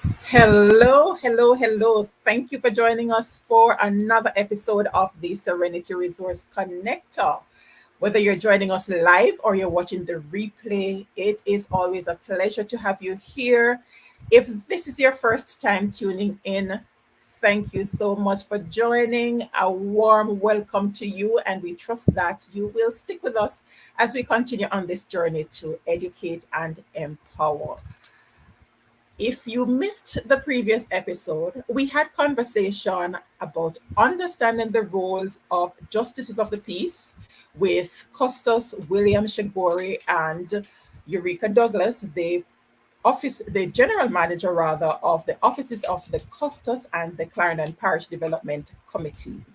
Hello, hello, hello. Thank you for joining us for another episode of the Serenity Resource Connector. Whether you're joining us live or you're watching the replay, it is always a pleasure to have you here. If this is your first time tuning in, thank you so much for joining. A warm welcome to you, and we trust that you will stick with us as we continue on this journey to educate and empower. If you missed the previous episode, we had conversation about understanding the roles of justices of the peace with Custos William Sha-Gore and Eureka Douglas, the general manager rather of the offices of the Custos and the Clarendon Parish Development Committee.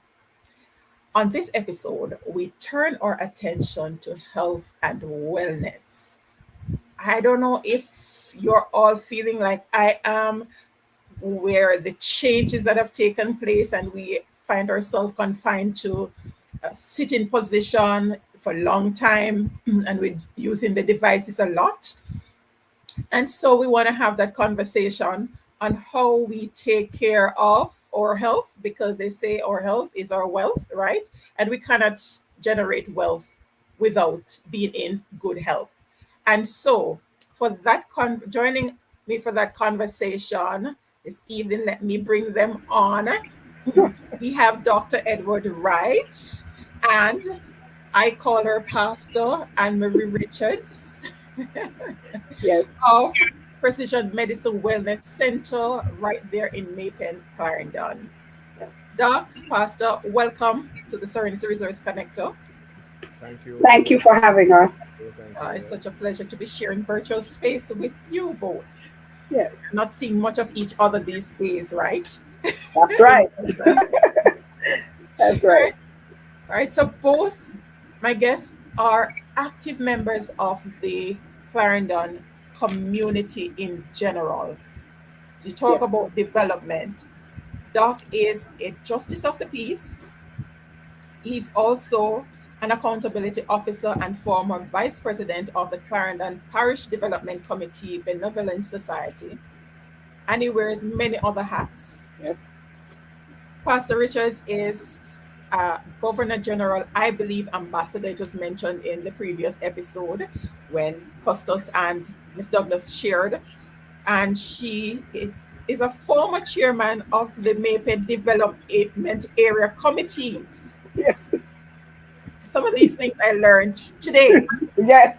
On this episode, we turn our attention to health and wellness. I don't know if you're all feeling like I am, where the changes that have taken place and we find ourselves confined to a sitting position for a long time and we're using the devices a lot. And so we want to have that conversation on how we take care of our health, because they say our health is our wealth, right? And we cannot generate wealth without being in good health. And so, for that, joining me for that conversation this evening, let me bring them on. We have Dr. Edward Wright, and I call her Pastor Annmarie Richards Yes. of Precision Medicine Wellness Center right there in Maypen, Clarendon. Yes. Doc, Pastor, welcome to the Serenity Resource Connector. Thank you. Thank you for having us. Thank you. It's such a pleasure to be sharing virtual space with you both. Yes, Not seeing much of each other these days, right? that's In right. person. That's right. Right. Right. So both my guests are active members of the Clarendon community in general. To talk Yes. about development, Doc is a justice of the peace. He's also an accountability officer and former vice president of the Clarendon Parish Development Committee Benevolent Society, and he wears many other hats. Yes. Pastor Richards is Governor General, I believe, ambassador. It was mentioned in the previous episode when Custos and Miss Douglas shared, and is a former chairman of the Maypen Development Area Committee. Yes. Some of these things I learned today, Yes.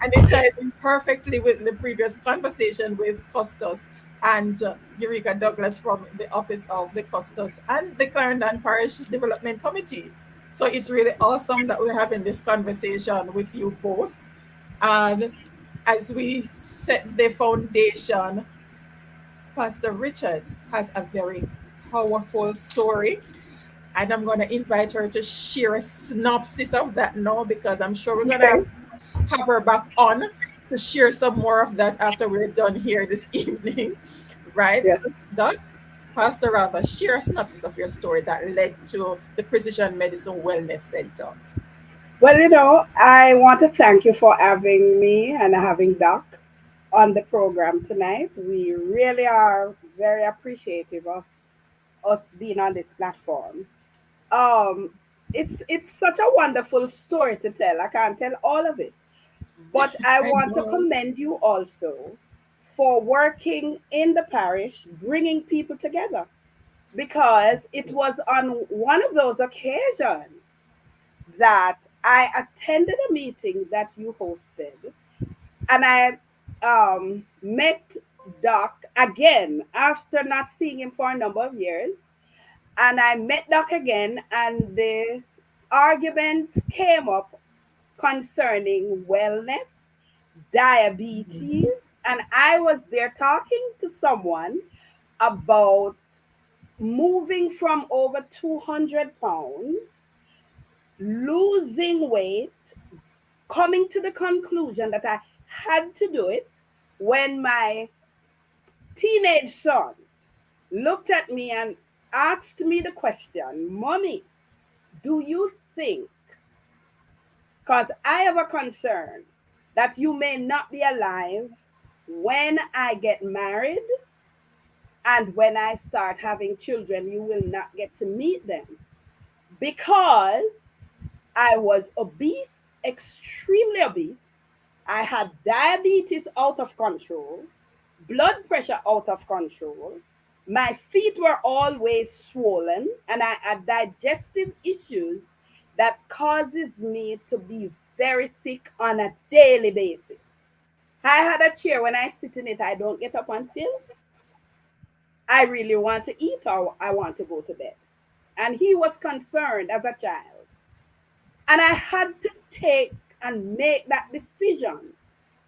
and it ties in perfectly with the previous conversation with Custos and Eureka Douglas from the office of the Custos and the Clarendon Parish Development Committee. So it's really awesome that we're having this conversation with you both. And as we set the foundation, Pastor Richards has a very powerful story, and I'm going to invite her to share a synopsis of that now, because I'm sure we're going to Okay. have her back on to share some more of that after we're done here this evening, right? Yes. So, Doug, Pastor, rather, share a synopsis of your story that led to the Precision Medicine Wellness Center. Well, I want to thank you for having me and having Doc on the program tonight. We really are very appreciative of us being on this platform. Um, it's such a wonderful story to tell. I can't tell all of it, but I I want to know. commend you also for working in the parish, bringing people together, because it was on one of those occasions that I attended a meeting that you hosted, and I met Doc again after not seeing him for a number of years. And I met Doc again, and the argument came up concerning wellness, Mhm. diabetes, and I was there talking to someone about moving from over 200 pounds, losing weight, coming to the conclusion that I had to do it when my teenage son looked at me and asked me the question, Mommy, do you think, because I have a concern that you may not be alive When I get married and when I start having children, you will not get to meet them because I was obese, extremely obese. I had diabetes out of control, blood pressure out of control. My feet were always swollen, and I had digestive issues that causes me to be very sick on a daily basis. I had a chair when I sit in it, I don't get up until I really want to eat or I want to go to bed. And he was concerned as a child. And I had to take and make that decision.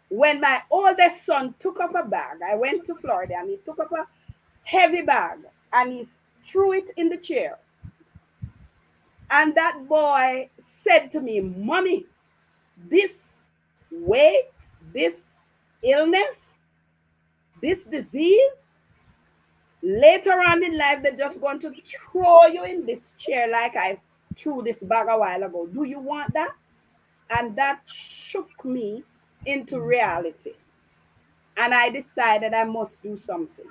When my oldest son took up a bag, I went to Florida and he took up a heavy bag and he threw it in the chair. And that boy said to me, Mommy, this weight, this illness, this disease, later on in life, they're just going to throw you in this chair like I threw this bag a while ago. Do you want that? And that shook me into reality. And I decided I must do something.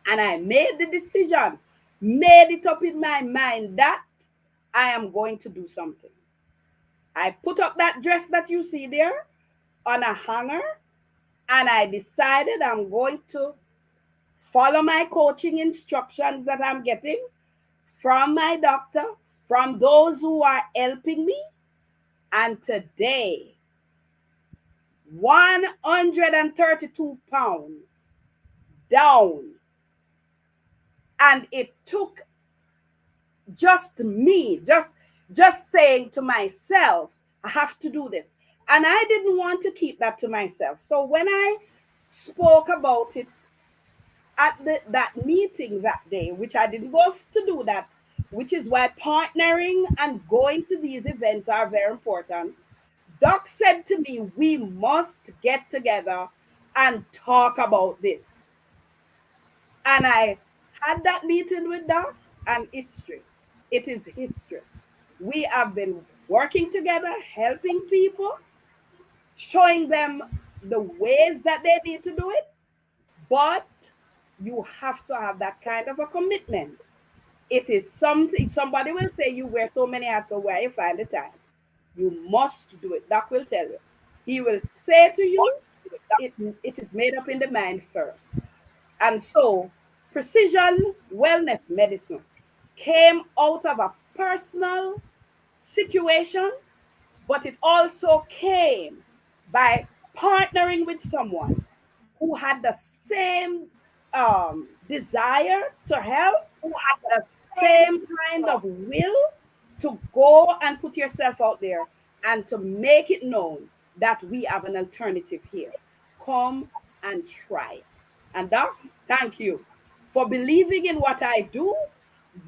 And I made the decision, made it up in my mind that I am going to do something. I put up that dress that you see there on a hanger, and I decided I'm going to follow my coaching instructions that I'm getting from my doctor, from those who are helping me. And today, 132 pounds down. And it took just me, just saying to myself, I have to do this. And I didn't want to keep that to myself. So when I spoke about it at that meeting that day, which I didn't go to do that, which is why partnering and going to these events are very important. Doc said to me, we must get together and talk about this. And I had that meeting with Doc, and history. It is history. We have been working together, helping people, showing them the ways that they need to do it. But you have to have that kind of a commitment. It is something somebody will say you wear so many hats, so where you find the time. You must do it. Doc will tell you. He will say to you, it is made up in the mind first. And so, precision wellness medicine came out of a personal situation, but it also came by partnering with someone who had the same desire to help, the same kind of will to go and put yourself out there and to make it known that we have an alternative here. Come and try it. And Doc, thank you for believing in what I do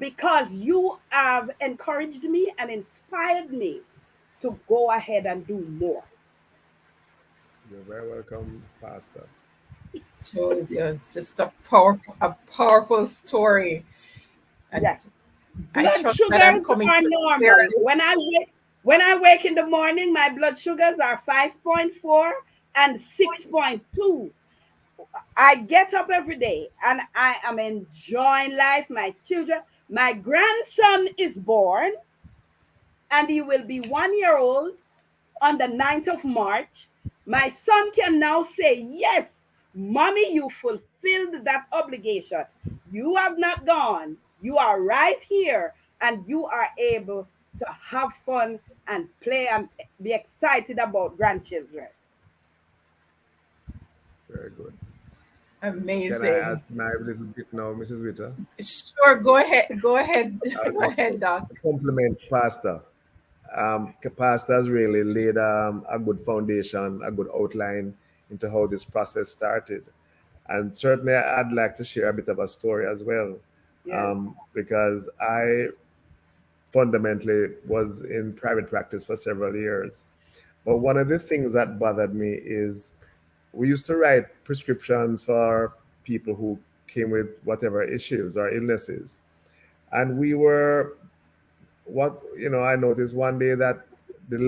because you have encouraged me and inspired me to go ahead and do more. You're very welcome, Pastor. Told you, it's just a powerful story, and Yes. I Blood trust that I'm sugars coming are normal. prepared. When I wake in the morning, my blood sugars are 5.4 and 6.2. I get up every day and I am enjoying life. My children, my grandson is born and he will be 1 year old on the 9th of March. My son can now say, yes, mommy, you fulfilled that obligation. You have not gone. You are right here and you are able to have fun and play and be excited about grandchildren. Very good. Can I add Amazing. my little bit now, Mrs. Witter? Sure, go ahead. Go ahead. I would Go like ahead, to Doc. compliment Pastor. Pastor has really laid a good foundation, a good outline into how this process started. And certainly, I'd like to share a bit of a story as well, Yes. because I fundamentally was in private practice for several years. But one of the things that bothered me is we used to write prescriptions for people who came with whatever issues or illnesses. And we were what I noticed one day that the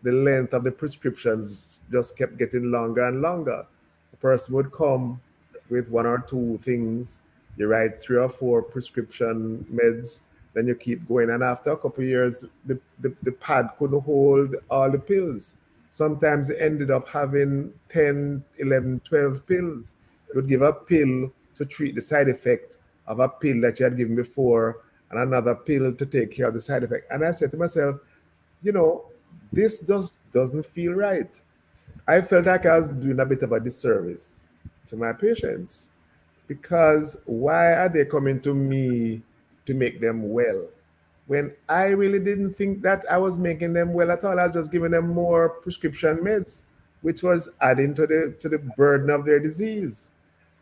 length of the prescriptions just kept getting longer and longer. A person would come with one or two things. You write three or four prescription meds, then you keep going. And after a couple of years, the pad couldn't hold all the pills. Sometimes it ended up having 10, 11, 12 pills. You would give a pill to treat the side effect of a pill that you had given before, and another pill to take care of the side effect. And I said to myself, you know, this just doesn't feel right. I felt like I was doing a bit of a disservice to my patients, because why are they coming to me to make them well when I really didn't think that I was making them well at all? I was just giving them more prescription meds, which was adding to the burden of their disease.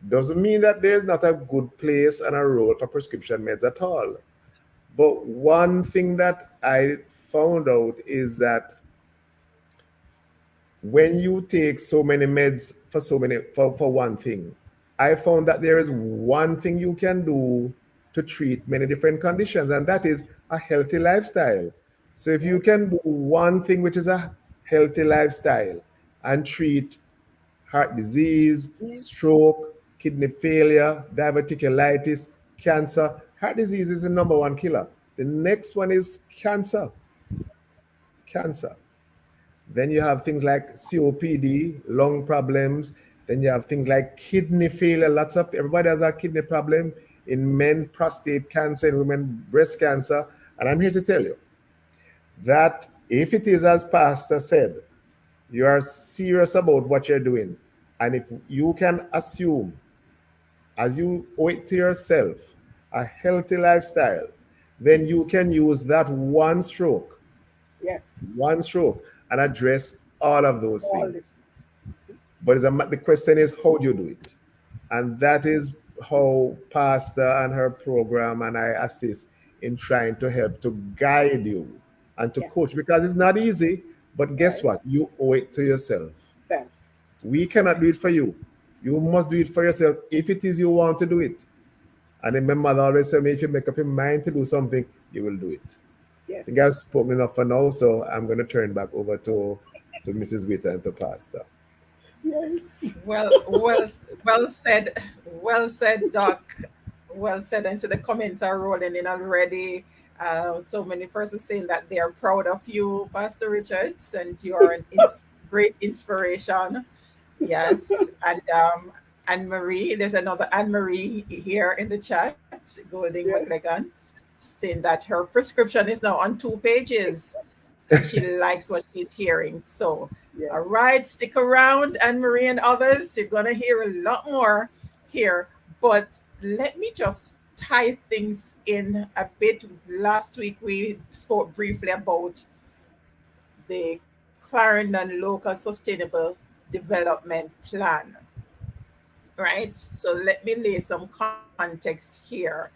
Doesn't mean that there's not a good place and a role for prescription meds at all. But one thing that I found out is that when you take so many meds for one thing, I found that there is one thing you can do to treat many different conditions, and that is a healthy lifestyle. So if you Yes. can do one thing, which is a healthy lifestyle, and treat heart disease, Yes. stroke, kidney failure, diverticulitis, cancer. Heart disease is the number one killer. The next one is cancer. Cancer. Then you have things like COPD, lung problems. Then you have things like kidney failure. Lots of everybody has a kidney problem. In men, prostate cancer. In women, breast cancer. And I'm here to tell you that if it is as Pastor said, you are serious about what you're doing, and if you can assume, as you owe it to yourself, a healthy lifestyle, then you can use that Yes. one stroke, and address all of those All this. things. But the question is, how do you do it? And that is how Pastor and her program and I assist in trying to help to guide you and to Yes. coach, because it's not easy. But guess Right. what? You owe it to yourself. Self. We Self. cannot do it for you. You must do it for yourself if it is you want to do it. And then my mother always said me, if you make up your mind to do something, you will do it. I Yes. think I've spoken enough for now, so I'm going to turn back over to Mrs. Witter and to Pastor. Yes. Well said, well said, Doc. Well said. And so the comments are rolling in already. So many persons saying that they are proud of you, Pastor Richards, and you are an great inspiration. Yes, Anne Marie, there's another Anne Marie here in the chat, Golding Yes. McLegan, saying that her prescription is now on 2 pages and she likes what she's hearing. So, Yes. all right, stick around, Anne Marie and others. You're going to hear a lot more here. But let me just tie things in a bit. Last week, we spoke briefly about the Clarendon Local Sustainable Development Plan, right? So let me lay some context here.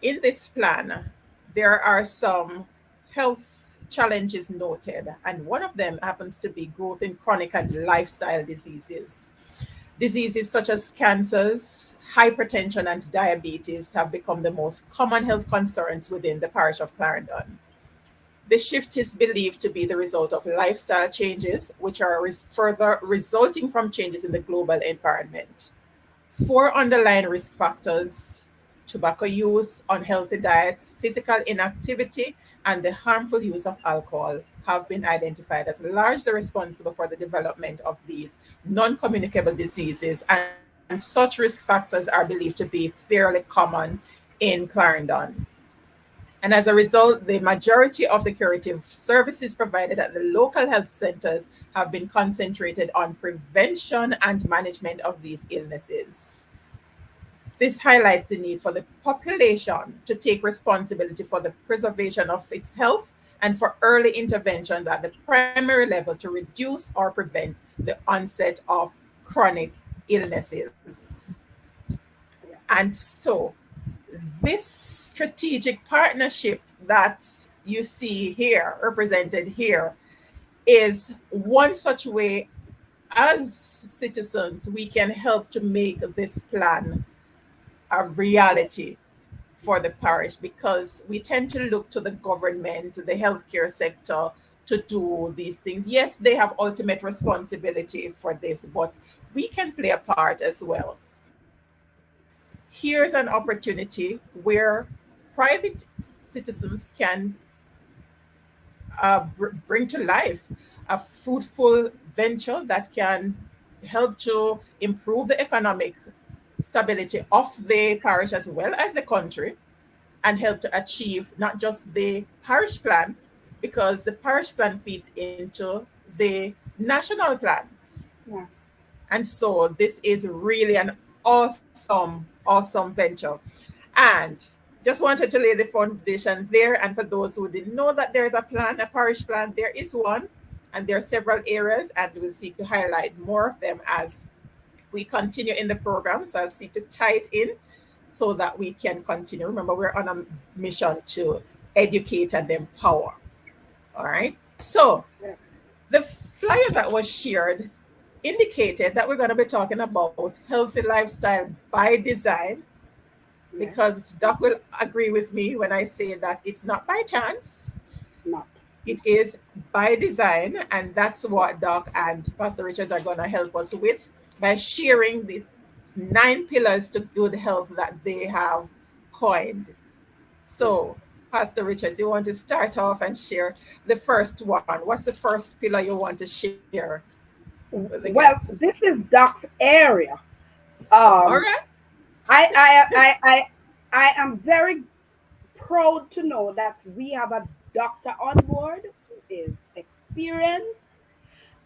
In this plan, there are some health challenges noted, and one of them happens to be growth in chronic and lifestyle diseases. Diseases such as cancers, hypertension, and diabetes have become the most common health concerns within the parish of Clarendon. The shift is believed to be the result of lifestyle changes, which are further resulting from changes in the global environment. Four underlying risk factors: tobacco use, unhealthy diets, physical inactivity, and the harmful use of alcohol have been identified as largely responsible for the development of these non communicable diseases, and such risk factors are believed to be fairly common in Clarendon. And as a result, the majority of the curative services provided at the local health centers have been concentrated on prevention and management of these illnesses. This highlights the need for the population to take responsibility for the preservation of its health and for early interventions at the primary level to reduce or prevent the onset of chronic illnesses. Yes. And so, this strategic partnership that you see here, represented here, is one such way as citizens we can help to make this plan a reality for the parish, because we tend to look to the government, the healthcare sector to do these things. Yes, they have ultimate responsibility for this, but we can play a part as well. Here's an opportunity where private citizens can bring to life a fruitful venture that can help to improve the economic stability of the parish as well as the country, and help to achieve not just the parish plan, because the parish plan feeds into the national plan. Yeah. And so this is really an awesome, awesome venture. And just wanted to lay the foundation there. And for those who didn't know that there is a plan, a parish plan, there is one. And there are several areas, and we'll seek to highlight more of them as we continue in the program. So I'll seek to tie it in so that we can continue. Remember, we're on a mission to educate and empower. All right. So Yeah. the flyer that was shared indicated that we're going to be talking about healthy lifestyle by design, Yes. because Doc will agree with me when I say that it's not by chance, Not. it is by design. And that's what Doc and Pastor Richards are going to help us with by sharing the 9 pillars to good health that they have coined. Yeah. So, Pastor Richards, you want to start off and share the first one. What's the first pillar you want to share with the guests? Well, this is Doc's area. All Um, right. I am very proud to know that we have a doctor on board who is experienced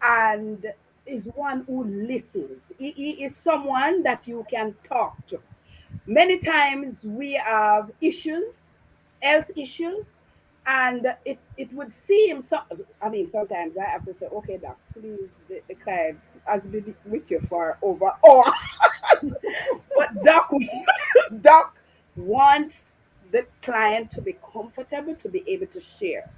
and is one who listens. He is someone that you can talk to. Many times we have issues, health issues, and it would seem so. I mean, sometimes I have to say, okay, doc, please, the client has been with you for over hour, but doc, doc wants the client to be comfortable, to be able to share.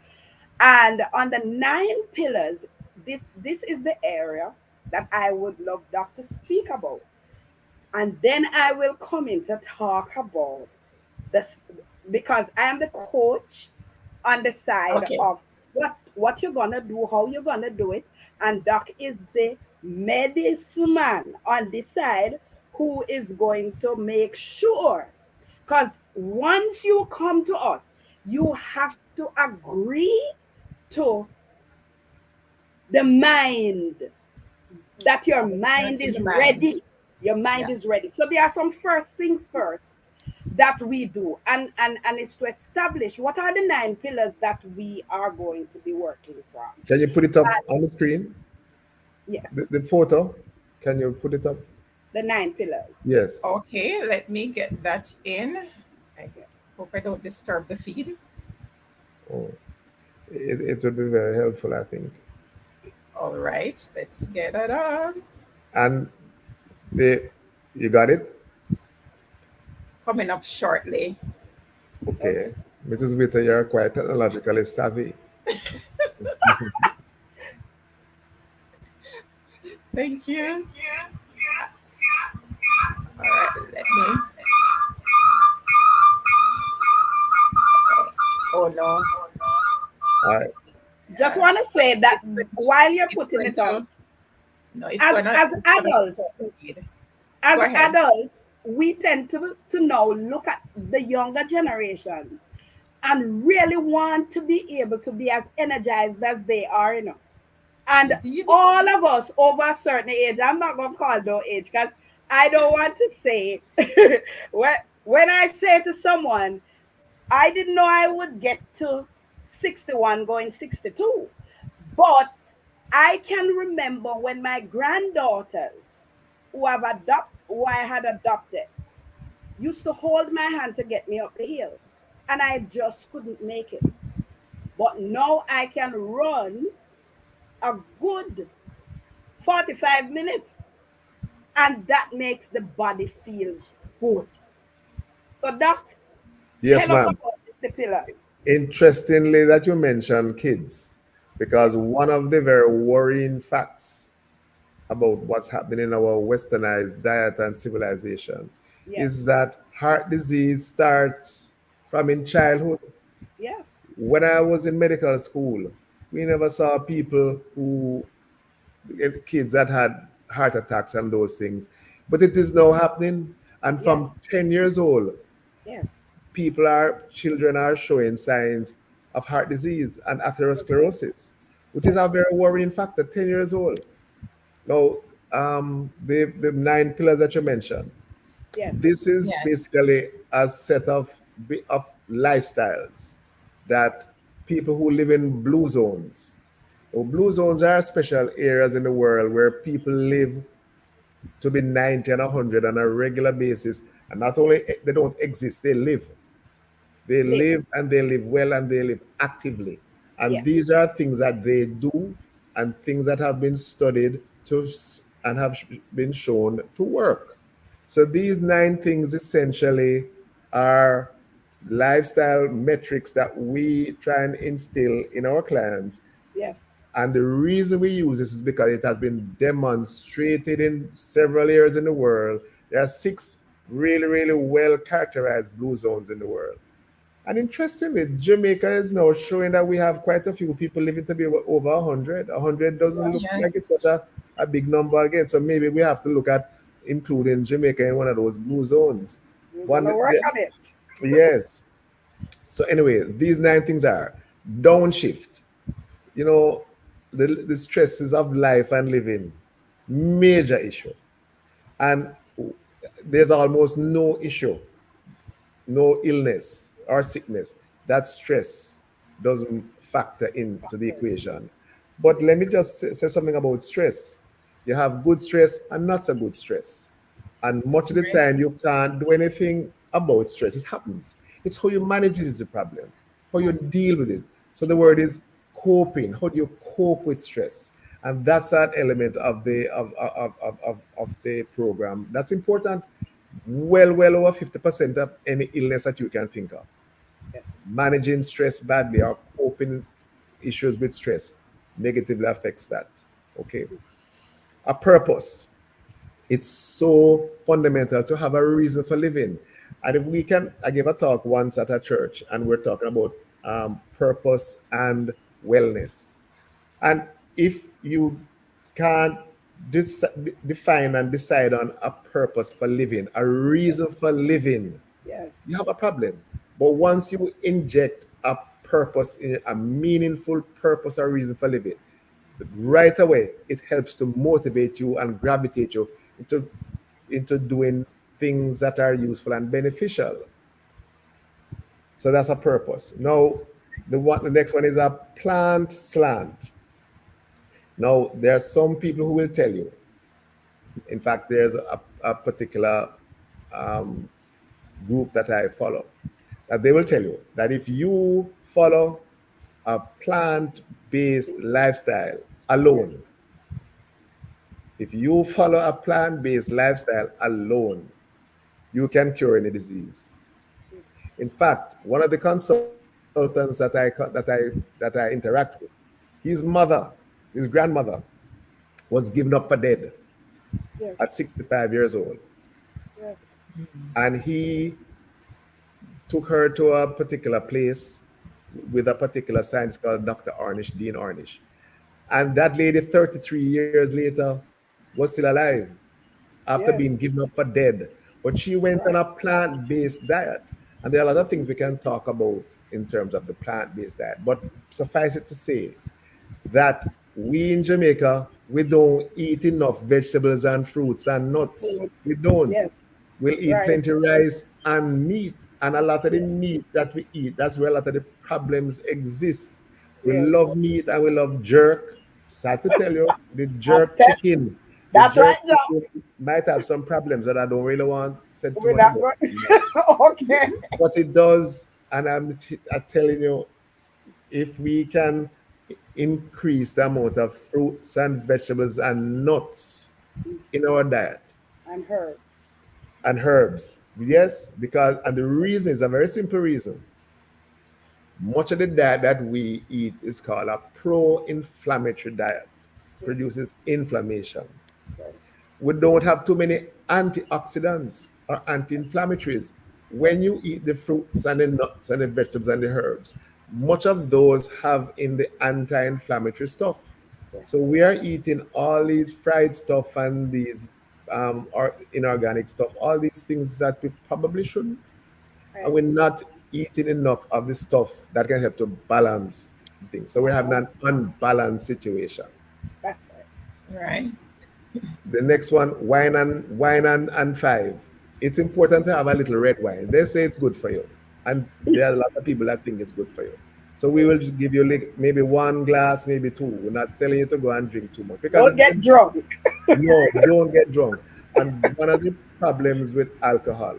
And on the 9 pillars, this is the area that I would love doc to speak about, and then I will come in to talk about this, because I am the coach on the side Okay. of what you're gonna do, how you're gonna do it, and Doc is the medicine man on this side who is going to make sure. Because once you come to us, you have to agree to the mind, that your mind That's in is the mind. ready. Your mind Yeah. is ready. So there are some first things first that we do, and it's to establish what are the 9 pillars that we are going to be working from. Can you put it up And on the screen? yes, The photo? Can you put it up? the 9 pillars. Yes. Okay, let me get that in. I Yes. hope I don't disturb the feed. Oh, it would be very helpful, I think. All right, let's get it on. And the you got it? Coming up shortly. Okay. Okay. Mrs. Witter, you're quite technologically savvy. Thank you. All right, let me. Oh no. All right. Just Yeah. want to say that It's going to, while you're it's putting going it up, to, no, as as it's gonna adults, stop the feed. as Go ahead. adults, we tend to now look at the younger generation and really want to be able to be as energized as they are, And Indeed. all of us over a certain age, I'm not going to call no age because I don't want to say, when I say to someone, I didn't know I would get to 61 going 62. But I can remember when my granddaughters, who I had adopted, used to hold my hand to get me up the hill. And I just couldn't make it. But now I can run a good 45 minutes, and that makes the body feels good. So doc, Yes, tell us ma'am. about the pillars. Interestingly, that you mentioned kids, Yeah. because one of the very worrying facts about what's happening in our westernized diet and civilization Yes. is that heart disease starts from in childhood. Yes. When I was in medical school, we never saw people who, kids that had heart attacks and those things. But it is now happening. And Yes. from 10 years old, Yes. children are showing signs of heart disease and Yes. atherosclerosis, which is Yes. a very worrying factor, 10 years old. Now, the 9 pillars that you mentioned, Yes. this is Yes. basically a set of lifestyles that people who live in blue zones. Well, blue zones are special areas in the world where people live to be 90 and 100 on a regular basis. And not only they don't exist, they live. They Live. live and they live well and they live actively. And Yes. these are things that they do and things that have been studied and have been shown to work. So these 9 things essentially are lifestyle metrics that we try and instill in our clients. Yes. And the reason we use this is because it has been demonstrated in several areas in the world. There are 6 really well characterized blue zones in the world. And interestingly, Jamaica is now showing that we have quite a few people living to be over 100. 100 doesn't look like it's such Yes. a big number again. So maybe we have to look at including Jamaica in one of those blue zones. We're One, gonna work on it. yes. So anyway, these 9 things are downshift. You know, the stresses of life and living, major issue. And there's almost no issue, no illness or sickness, that stress doesn't factor into the equation. But let me just say something about stress. You have good stress and not so good stress. And much That's of the right. time, you can't do anything about stress. It happens. It's how you manage it is the problem, how you deal with it. So the word is coping. How do you cope with stress? And that's that element of the program. That's important. Well over 50% of any illness that you can think of. Yes. Managing stress badly or coping issues with stress negatively affects that. Okay. A purpose. It's so fundamental to have a reason for living. And if we can, I gave a talk once at a church and we're talking about purpose and wellness. And if you can't define and decide on a purpose for living, a reason for living, Yes. you have a problem. But once you inject a purpose, in a meaningful purpose or reason for living, right away it helps to motivate you and gravitate you into doing things that are useful and beneficial. So that's a purpose. Now, the next one is a plant slant. Now, there are some people who will tell you. In fact, there's a particular um, group that I follow that they will tell you that if you follow a plant-based lifestyle Yes. alone, if you follow a plant-based lifestyle alone, you can cure any disease. Yes. In fact, one of the consultants that I interact with, his mother, his grandmother, was given up for dead Yes. at 65 years old, Yes. and he took her to a particular place with a particular scientist called Dr. Ornish, Dean Ornish. And that lady, 33 years later, was still alive after Yes. being given up for dead. But she went on Right. a plant based diet. And there are a lot of things we can talk about in terms of the plant based diet. But suffice it to say that we in Jamaica, we don't eat enough vegetables and fruits and nuts. Food. We don't. Yes. We'll eat Right. plenty rice and meat. And a lot of the Yes. meat that we eat, that's where a lot of the problems exist. We Yes. love meat and we love jerk. Sad to tell you, the I'm jerk telling. chicken, the That's jerk right, Joe. chicken might have some problems that I don't really want said too We're much not about. going. Okay. But it does, and I'm telling you, if we can increase the amount of fruits and vegetables and nuts in our diet And herbs. and herbs, yes, because and the reason is a very simple reason. Much of the diet that we eat is called a pro-inflammatory diet, Yes. produces inflammation. Yes. We don't have too many antioxidants or anti-inflammatories. When you eat the fruits and the nuts and the vegetables and the herbs, much of those have in the anti-inflammatory stuff. Yes. So we are eating all these fried stuff and these or inorganic stuff, all these things that we probably shouldn't, and Right. we're not eating enough of the stuff that can help to balance things. So we're having Uh-huh. an unbalanced situation. That's right. Right. The next one, wine and five. It's important to have a little red wine. They say it's good for you, and there are a lot of people that think it's good for you. So we Yeah. will just give you like maybe one glass, maybe two. We're not telling you to go and drink too much because Don't get drunk. no, don't get drunk. And one of the problems with alcohol,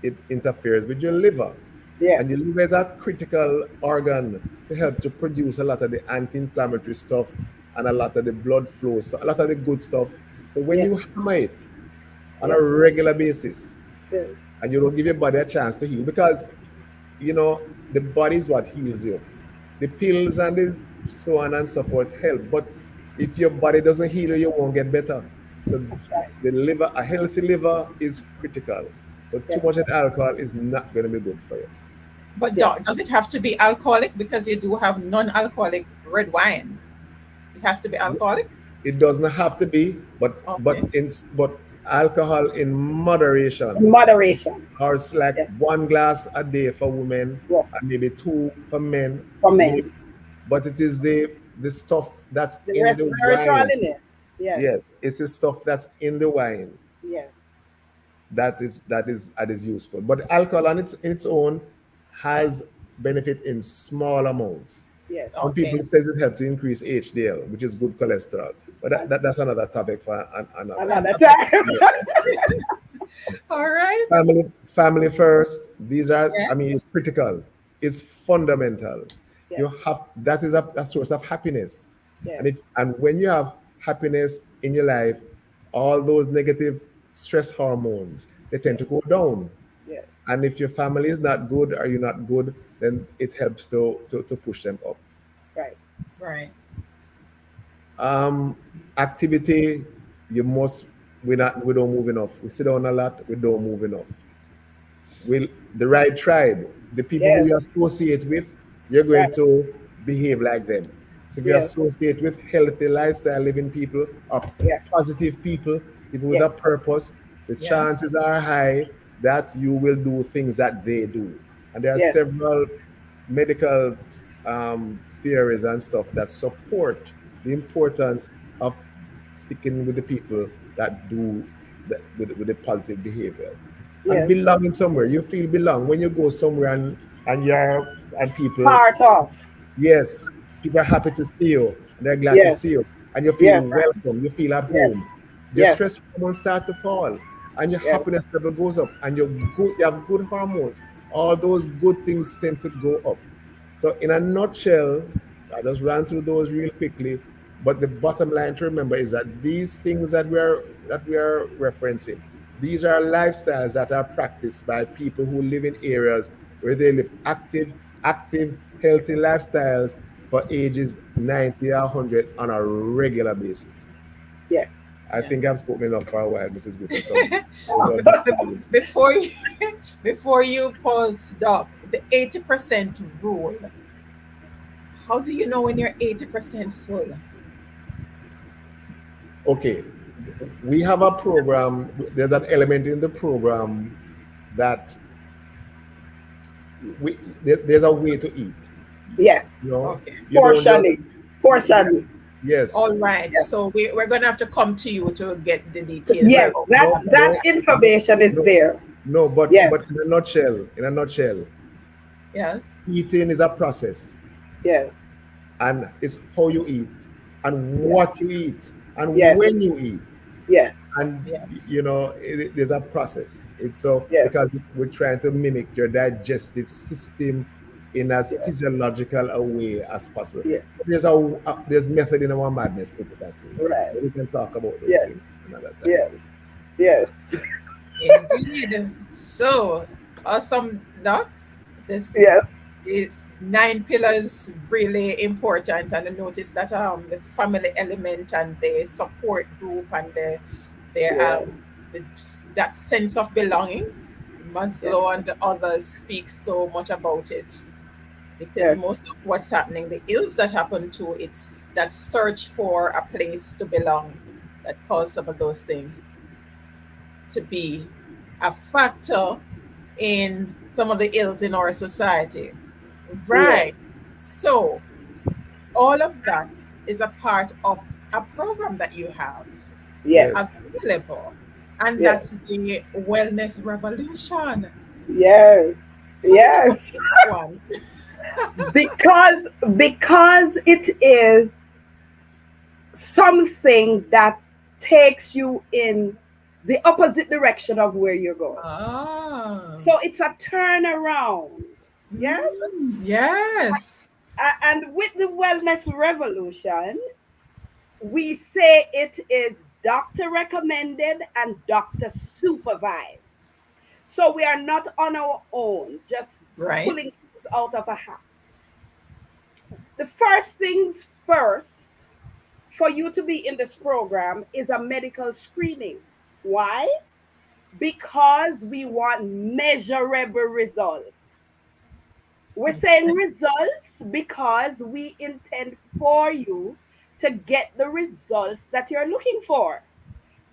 it interferes with your liver. Yes. And your liver is a critical organ to help to produce a lot of the anti-inflammatory stuff and a lot of the blood flow, so a lot of the good stuff. So when Yes. you hammer it on a Yes. regular basis Yes. and you don't give your body a chance to heal, because the body is what heals you. The pills and the so on and so forth help, but if your body doesn't heal you, you won't get better. So That's right. the liver, a healthy liver is critical. So too Yes. much of alcohol is not going to be good for you. But Yes. does it have to be alcoholic? Because you do have non-alcoholic red wine. It has to be alcoholic. It doesn't have to be, Okay. but alcohol in moderation, In moderation. or it's like Yes. one glass a day for women Yes. and maybe two for men. For Maybe, men. but it is the stuff that's The in the resveratrol wine. in it. Yes. Yes, it's the stuff that's in the wine Yes. that is useful. But alcohol on its own has benefit in small amounts. Yes. Some Okay. people says it helps to increase HDL, which is good cholesterol. But And that's another topic for another. another Another. time. All right. Family first. These are, I mean, Yes. it's critical. It's fundamental. Yes. You have that is a source of happiness, Yes. and when you have happiness in your life, all those negative stress hormones, they tend Yes. to go down. Yes. And if your family is not good or you're not good, then it helps to push them up. Right. Right. Um, Activity, you must we don't move enough. We sit down a lot, we don't move enough. Will the right tribe, the people who you Yes. associate with, you're going Right. to behave like them. So if you Yes. associate with healthy lifestyle living people or Yes. positive people, people with a Yes. purpose, the Yes. chances are high that you will do things that they do. And there are Yes. several medical theories and stuff that support the importance of sticking with the people that do with the positive behaviors and Yes. belonging somewhere. You feel belong when you go somewhere and you're and people, Part of. yes, people are happy to see you and they're glad to Yes. see you and you feel Yes. welcome, you feel at Yes. home. Your Yes. stress hormones start to fall and your Yes. happiness level goes up and you have good hormones. All those good things tend to go up. So in a nutshell, I just ran through those real quickly. But the bottom line to remember is that these things that we are referencing, these are lifestyles that are practiced by people who live in areas where they live active, healthy lifestyles for ages 90 or 100 on a regular basis. Yes. I Yeah. think I've spoken enough for a while, Mrs. Bitter. So Oh, without deep diving. Before you before you pause, Doc, the 80% rule. How do you know when you're 80% full? Okay, we have a program. There's an element in the program that there's a way to eat. yes. You know, Okay. you don't just Portioning. yes, Portioning. yes. All right. Yes. So we're going to have to come to you to get the details Yes. about That No, that. that no, information is no, there. no. But Yes. but in a nutshell, Yes. eating is a process, Yes. and it's how you eat, and Yes. what you eat, and Yes. when you eat. Yes. And Yes. there's a process. It's so Yes. because we're trying to mimic your digestive system in as Yes. physiological a way as possible. Yes. So there's method in our madness, put it that way. Right. But we can talk about those Yes. things another time. Yes. Yes. Indeed. So awesome, Doc. This Yes. is nine pillars really important, and I noticed that the family element and the support group and the Yes. the, that sense of belonging, Yes. Maslow and the others speak so much about it. because Yes. most of what's happening, the ills that happen to it's that search for a place to belong that cause some of those things to be a factor in some of the ills in our society. Yes. Right. So all of that is a part of a program that you have Yes. Yes. available, and Yes. that's the Wellness Revolution. Yes. Tell me about Yes. that one. because because it is something that takes you in the opposite direction of where you're going. Ah, So it's a turnaround. Yes. yes. And with the wellness revolution, we say it is doctor recommended and doctor supervised. So we are not on our own, just Right. pulling things out of a hat. The first things first for you to be in this program is a medical screening. Why? Because we want measurable results. We're That's saying right. results because we intend for you to get the results that you're looking for.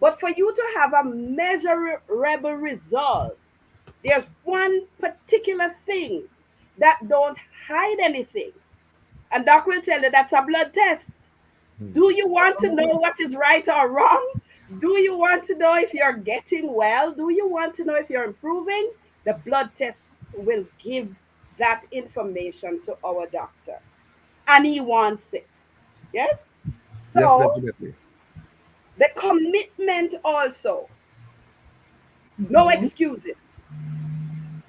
But for you to have a measurable result, there's one particular thing that don't hide anything. And doc will tell you that's a blood test. Do you want to know Oh, what is right or wrong? Do you want to know if you're getting well? Do you want to know if you're improving? The blood tests will give that information to our doctor. And he wants it. Yes? Yes, So definitely. the commitment also, no excuses.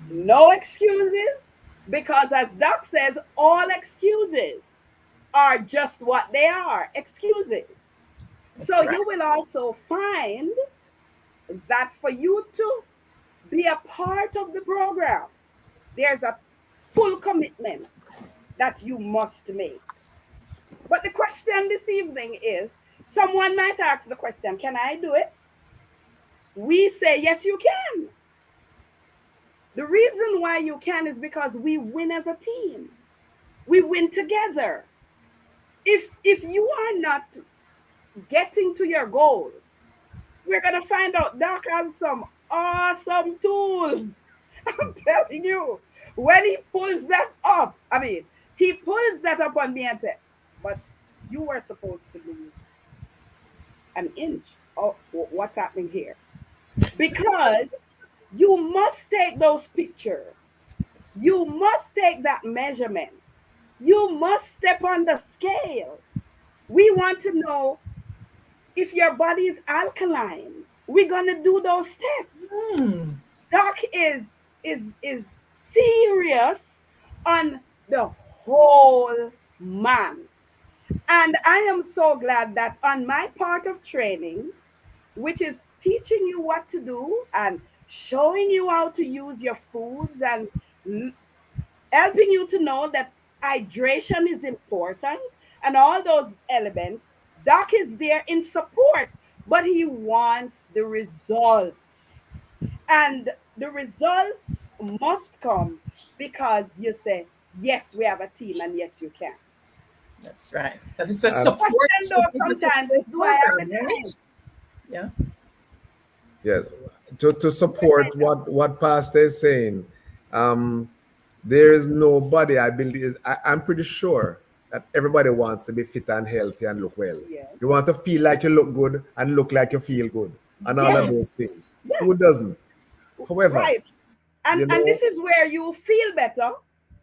No excuses, because as Doc says, all excuses are just what they are, excuses. that's So right. you will also find that for you to be a part of the program, there's a full commitment that you must make. But the question this evening is, someone might ask the question, can I do it? We say, yes, you can. The reason why you can is because we win as a team. We win together. If you are not getting to your goals, we're gonna find out Doc has some awesome tools. I'm telling you, when he pulls that up, I mean, he pulls that up on me and said, "But you were supposed to lose an inch. Oh, what's happening here?" Because you must take those pictures. You must take that measurement. You must step on the scale. We want to know if your body is alkaline. We're gonna do those tests. Hmm. Doc is serious on the whole man. And I am so glad that on my part of training, which is teaching you what to do and showing you how to use your foods and helping you to know that hydration is important and all those elements, Doc is there in support, but he wants the results. And the results must come because you say, yes, we have a team and yes, you can. That's right. Because it's a The And support. question though It's a sometimes is, support do I have the program, time? right? Yes. yes, to Do I support what Pastor is saying, um, there is nobody, I believe, I'm pretty sure that everybody wants to be fit and healthy and look well. Yes. You want to feel like you look good and look like you feel good and all of Yes. those Yes. things. Yes. Who doesn't? However, Right. And you this know, is where you feel better,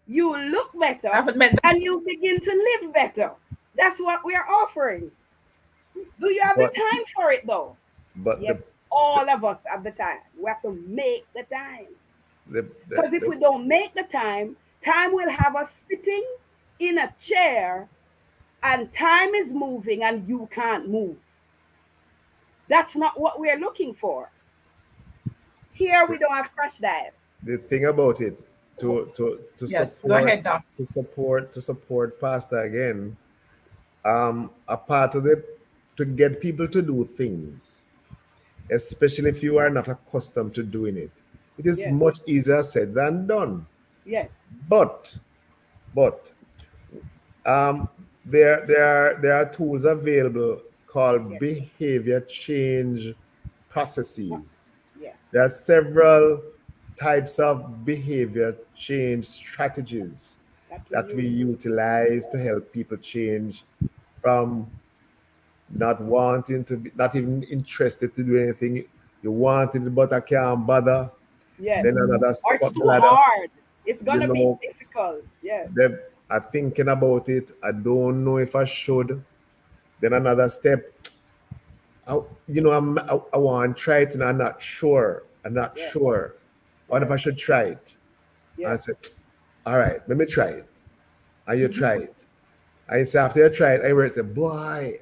you look I better, haven't met that. and you begin to live better. That's what we are offering. Do you have the but time for it though? but Yes, all of us have the time. We have to make the time. Because if the we don't make the time, time will have us sitting in a chair and time is moving and you can't move. That's not what we're looking for. Here we don't have crash diets. the thing about it, Oh, to yes. Go support ahead, Doc. Pastor again, a part of it, to get people to do things, especially if you are not accustomed to doing it, it is Yes, much easier said than done. yes, But But um, there are tools available called Yes. behavior change processes. Yes. There are several types of behavior change strategies That we that we use. utilize to help people change from not wanting to be, not even interested to do anything. You want it, but I can't bother. Yes. Then Mhm. another Or step it's up the too ladder. hard. It's You gonna be know, difficult. Yes. they are thinking about it. I don't know if I should. Then another step. I want to try it and I'm not sure. I'm not Yes. sure. What if Yes. I should try it? And I Yes. said, all right, let me try it. And you Mhm. try it. And you say, after you try it, I will say, boy,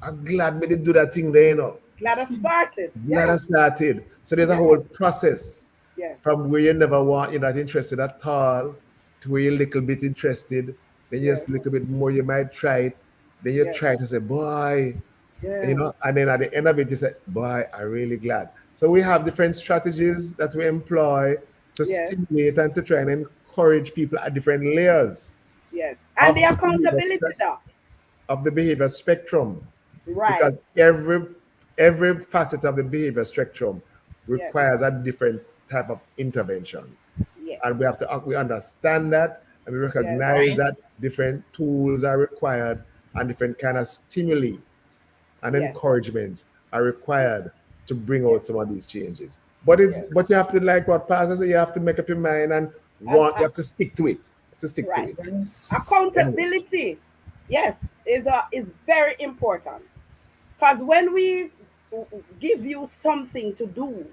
I'm glad we did do that thing there. Glad I started. Glad I Yes. started. So there's a Yes. whole process Yes. from where you're not interested at all, to where you're a little bit interested, then Yes. just a little bit more, you might try it, then you Yes. try it and say, boy, Yes. and then at the end of it, you say, boy, I'm really glad. So we have different strategies that we employ to Yes. stimulate and to try and encourage people at different layers Yes. And of the the behavior, accountability though. of the behavior spectrum, Right. because every facet of the behavior spectrum Yes. requires a different type of intervention, Yes. and we understand that, and we Yes. recognize Right. that different tools are required and different kind of stimuli and Yes. encouragements are Yes. required to bring Yes. out some of these changes. But Yes. you have to, like what Pastor said, you have to make up your mind and And, you have to stick to it. You have to stick to right. it. Yes. Anyway, Accountability. Yes. Is very important. Because when we give you something to do,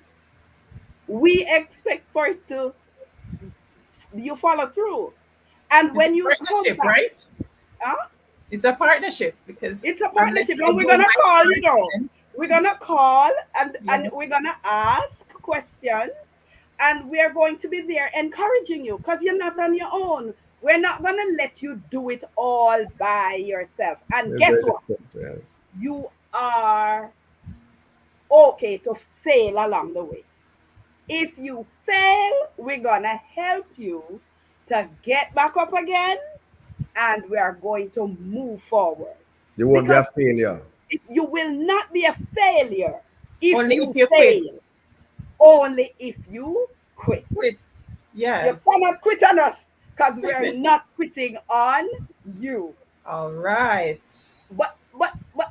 we expect for it to you follow through. And It's when a you come partnership, back, right? huh? It's a partnership because It's a unless partnership, I and we're do gonna my call. part, then We're gonna call, and yes, we're gonna ask questions, and we're going to be there encouraging you because you're not on your own. We're not gonna let you do it all by yourself. And it's guess very what? difficult. Yes. You are okay to fail along the way. If you fail, we're gonna help you to get back up again, and we are going to move forward. You won't be a Because failure. you will not be a failure if only if you you quit. fail, only if you quit. Quit. You Yes. cannot quit on us because we are not quitting on you. All right. But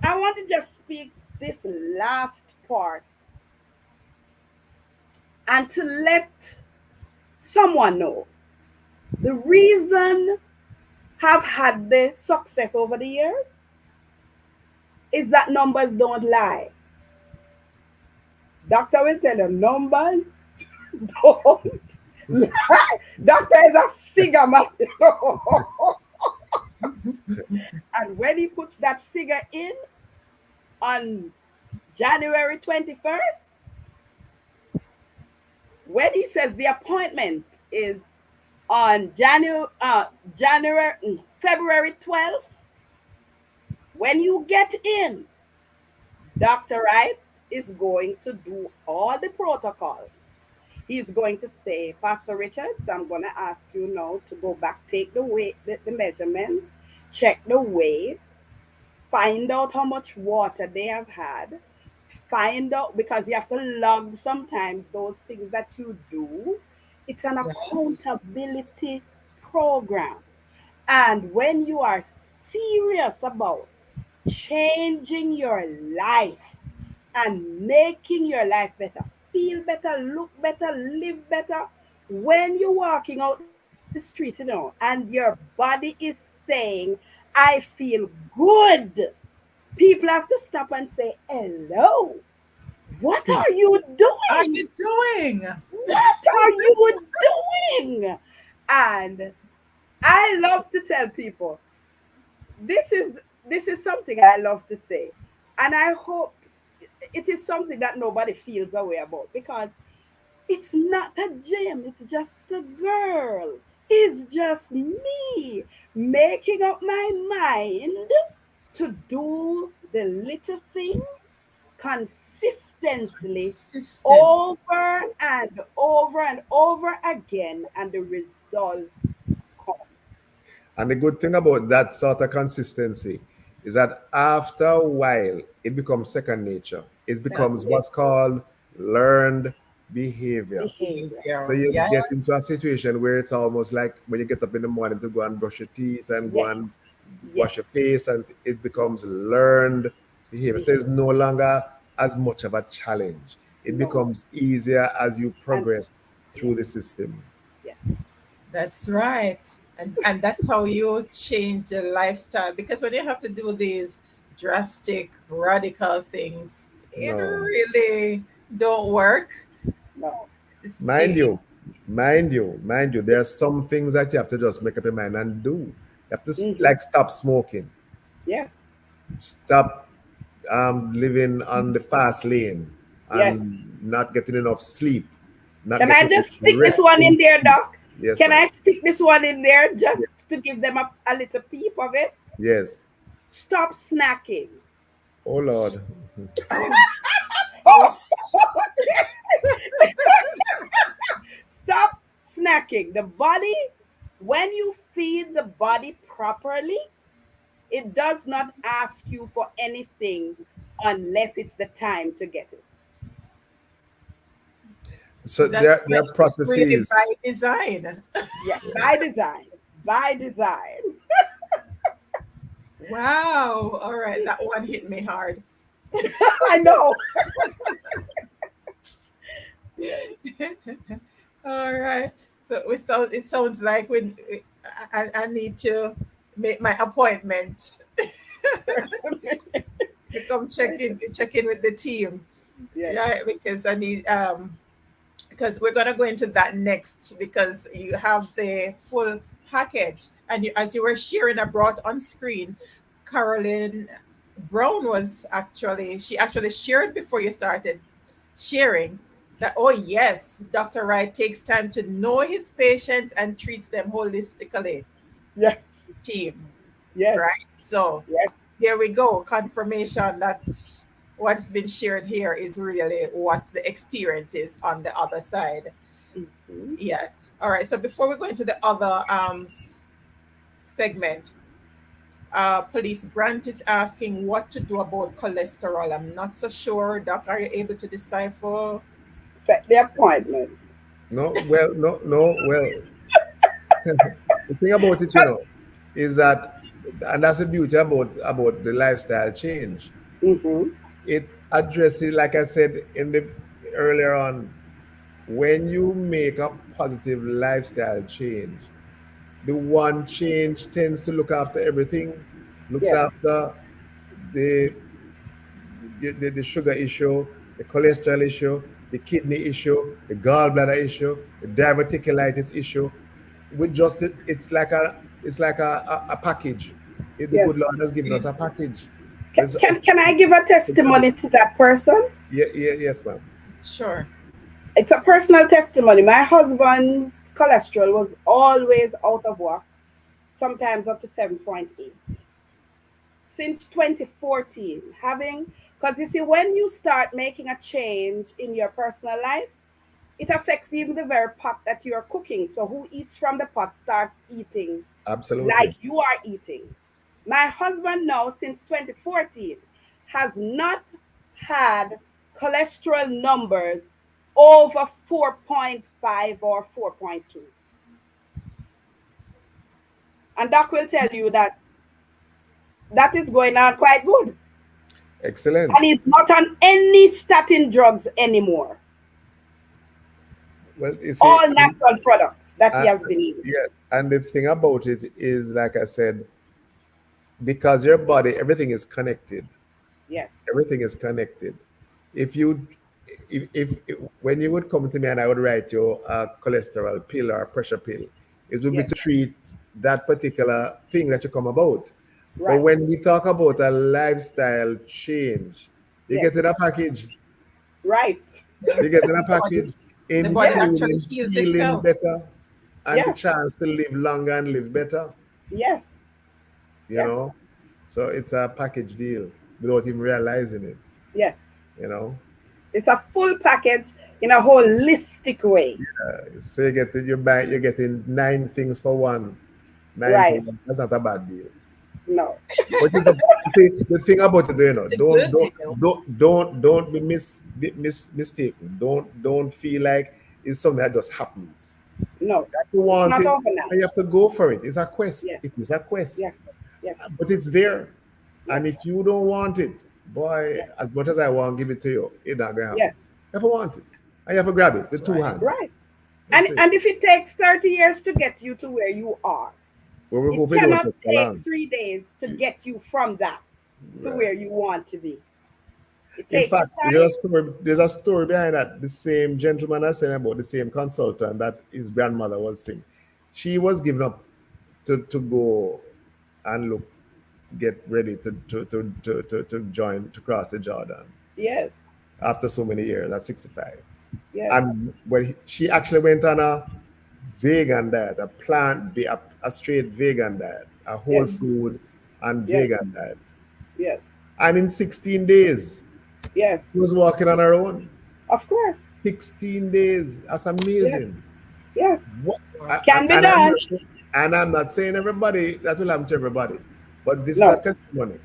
I want to just speak this last part and to let someone know the reason have had the success over the years is that numbers don't lie. Doctor will tell you numbers don't lie. Doctor is a figure man. And when he puts that figure in on January 21st, when he says the appointment is on February 12th, when you get in, Dr. Wright is going to do all the protocols. He's going to say, Pastor Richards, I'm going to ask you now to go back, take the weight, the measurements, check the weight, find out how much water they have had, find out, because you have to log sometimes those things that you do. It's an Yes. accountability program. And when you are serious about changing your life and making your life better, feel better, look better, live better, when you're walking out the street, and your body is saying, I feel good, people have to stop and say, hello, what are you Are doing? you doing? What are you doing? And I love to tell people this is this is something I love to say. And I hope it is something that nobody feels a way about because it's not a gym, it's just a girl. It's just me making up my mind to do the little things consistently Consistent. over and over and over again, and the results come. And the good thing about that sort of consistency is that after a while, it becomes second nature. It That's becomes what's it. called learned behavior. So Behaviors. Behavior. you get Yes. into a situation where it's almost like when you get up in the morning to go and brush your teeth and go Yes. and Yes. wash your face, and it Yes. becomes learned behavior. So it's Behavior. no longer as much of a challenge. It No. becomes easier as you And progress through yes. the system. Yes. That's right. And that's how you change your lifestyle, because when you have to do these drastic, radical things, it No, really don't work. No. It's, mind you, mind you, there are some things that you have to just make up your mind and do. You have to Mm-hmm. like stop smoking, Yes. stop living on the fast lane, Yes. and not getting enough sleep, not Can I getting just stick this one restful in there, sleep. Doc? Yes, Can ma'am. I stick this one in there Ye- just to give them a little peep of it? Yes. Stop snacking. Oh Lord. oh, Stop snacking. The body, when you feed the body properly, it does not ask you for anything unless it's the time to get it. So that's there are really processes. by design. Yes, by design. By design. Wow. All right. That one hit me hard. I know. Yes. All right. So it sounds like when I need to make my appointment Certainly. to come Certainly. check in with the team. Yes. Yeah, because I need because we're gonna go into that next, because you have the full package, and as you were sharing abroad on screen, Carolyn Brown was actually she actually shared before you started sharing that, oh yes, Dr. Wright takes time to know his patients and treats them holistically. Yes. Team, Yes. right? So Yes. here we go. Confirmation that what's been shared here is really what the experience is on the other side. Mhm. Yes. All right. So before we go into the other segment, Police Grant is asking what to do about cholesterol. I'm not so sure. Doc, are you able to decipher? Set the appointment. No, well, no, well. The thing about it, is that, and that's the beauty about the lifestyle change. Mm-hmm. It addresses, like I said in the earlier on, when you make a positive lifestyle change, the one change tends to look after everything, looks Yes. after the the sugar issue, the cholesterol issue, the kidney issue, the gallbladder issue, the diverticulitis issue. With just it's like a package. The Yes. good Lord has given us Mm, a package. Can, It's us can, can I give a together. testimony to that person? Yeah, yeah, yes, ma'am. sure. It's a personal testimony. My husband's cholesterol was always out of whack, sometimes up to 7.8. Since 2014, because you see, when you start making a change in your personal life, it affects even the very pot that you're cooking. So who eats from the pot starts eating like Absolutely. you are eating. My husband now, since 2014, has not had cholesterol numbers over 4.5 or 4.2. And Doc will tell you that that is going on quite good. Excellent. And he's not on any statin drugs anymore. Well, you see, All natural products that he and has been using. yeah, and the thing about it is, like I said, because your body, everything is connected. Yes, Everything is connected. If you, if when you would come to me and I would write you a cholesterol pill or a pressure pill, it would be yes, to treat that particular thing that you come about. But right. when we talk about a lifestyle change, you Yes, get in a package. right. You get Yes. in a package, The body Yes, actually including heals feeling itself. better and the yes, chance to live longer and live better. yes, You yes, know, so it's a package deal without even realizing it. yes. You know. It's a full package in a holistic way. So you get you're getting nine things for one. nine to Right. one. That's not a bad deal. No. But it's a, see, the thing about it, It's a good deal. don't be mistaken. Don't feel like it's something that just happens. No. That you It's want not it, overnight. and you have to go for it. It's a quest. Yes. It is a quest, Yes. Yes. but it's there. And Yes. if you don't want it, boy, Yes. as much as I want to give it to you, it's not gonna happen. Yes. You have to want it, and you have to grab it That's with two right. hands. Right. That's it. And if it takes 30 years to get you to where you are, But we it hope it don't cannot take so take long. 3 days to get you from that to Right. where you want to be. It In takes fact, time. there's a story behind that. The same gentleman I said about the same consultant that his grandmother was saying. She was given up to go and look, get ready to join, to cross the Jordan Yes. after so many years at 65. Yes. And when she actually went on a vegan diet, a a straight vegan diet, a whole Yes. food and Yes. vegan diet. Yes. And in 16 days, Yes. she was walking on her own. Of course. 16 days. That's Yes. amazing. Yes. What, Wow. Can be and done. I'm not saying everybody that will happen to everybody, but this is a No. testimony.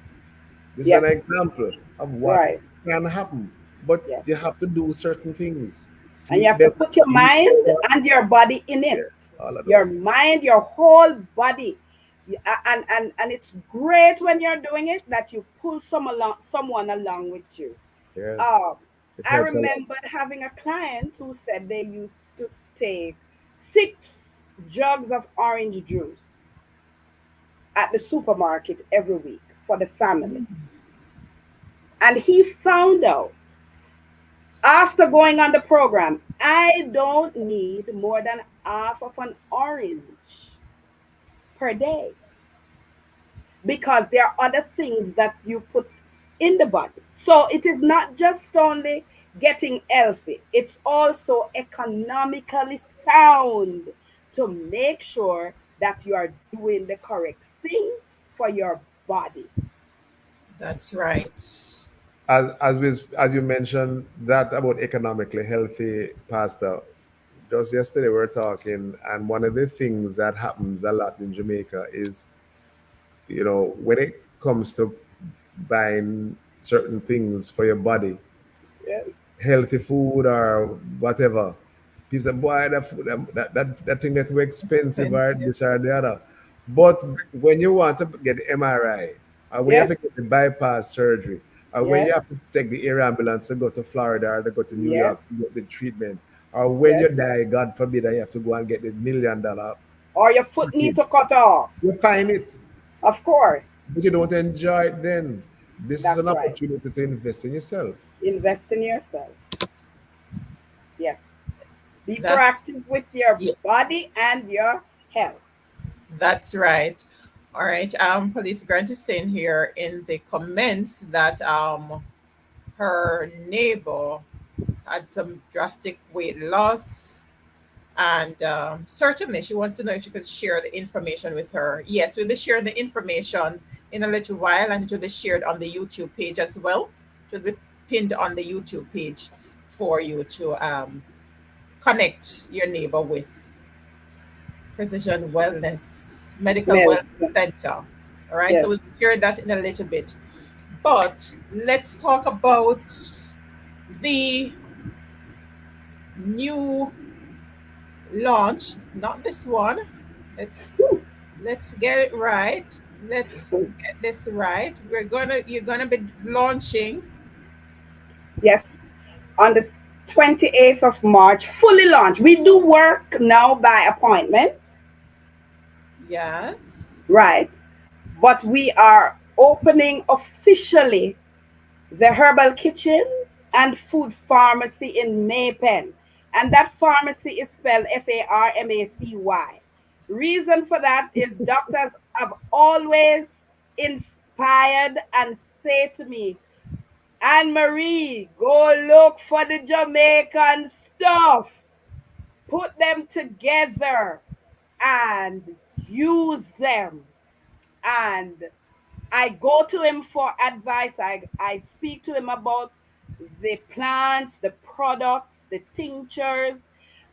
This is an Yes. example of what Right. can happen. But Yes. you have to do certain things. And you Sleep have to better, put your eat mind better. and your body in it. Yeah, all of Your those things. mind, your whole body. And it's great when you're doing it that you pull someone along with you. Yes, Um, it I helps a lot. remembered having a client who said they used to take 6 jugs of orange juice at the supermarket every week for the family. And he found out after going on the program, I don't need more than half of an orange per day because there are other things that you put in the body. So it is not just only getting healthy, it's also economically sound to make sure that you are doing the correct thing for your body. That's right. As you mentioned that about economically healthy pasta, just yesterday we were talking, and one of the things that happens a lot in Jamaica is, when it comes to buying certain things for your body, Yes, healthy food or whatever, people say, boy, that food, that thing that's too It's expensive or expensive. this or the other. But when you want to get MRI, or when you have yes, to get the bypass surgery, or when you yes, have to take the air ambulance to go to Florida or to go to New yes, York to get the treatment, or when you yes. die, God forbid, and you have to go and get the $1 million Or your foot need to package, cut off. you find it, Of course. but you don't enjoy it then. This is an That's right. opportunity to invest in yourself. Invest in yourself. Yes. Be That's proactive with your yeah, body and your health. that's right. All right. Police Grant is saying here in the comments that her neighbor had some drastic weight loss. And certainly, she wants to know if you could share the information with her. Yes, we'll be sharing the information in a little while, and it will be shared on the YouTube page as well. It will be pinned on the YouTube page for you to connect your neighbor with Precision Wellness, Medical Wellness Medicine. Center. All right, so Yes. we'll share that in a little bit. But let's talk about the new launch, not this one. Let's let's get it right. Let's get this right. You're gonna be launching. Yes. On the 28th of March, fully launched. We do work now by appointments, Yes. right? But we are opening officially the Herbal Kitchen and Food Pharmacy in Maypen. And that pharmacy is spelled Farmacy. Reason for that is doctors have always inspired and say to me, Annmarie, go look for the Jamaican stuff, put them together and use them. And I go to him for advice. I speak to him about the plants, the products, the tinctures,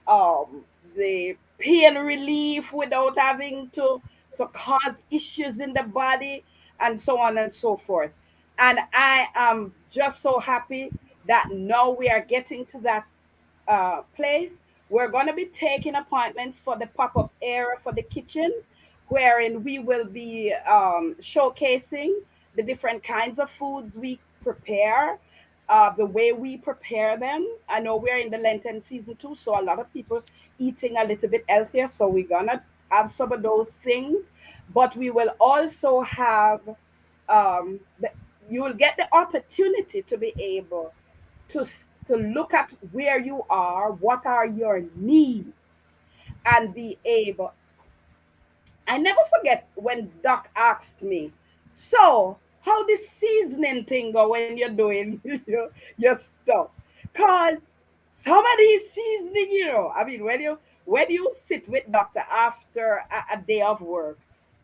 um, the pain relief without having to to cause issues in the body, and so on and so forth. And I am just so happy that now we are getting to that place. We're going to be taking appointments for the pop up area for the kitchen, wherein we will be showcasing the different kinds of foods we prepare, the way we prepare them. I know we're in the Lenten season too, so a lot of people eating a little bit healthier. So we're going to have some of those things, but we will also have the, you will get the opportunity to be able to look at where you are, what are your needs, and be able. I never forget when Doc asked me, "So, how this seasoning thing go when you're doing your stuff?" Cause some of these seasoning, I mean, when you sit with doctor after a day of work,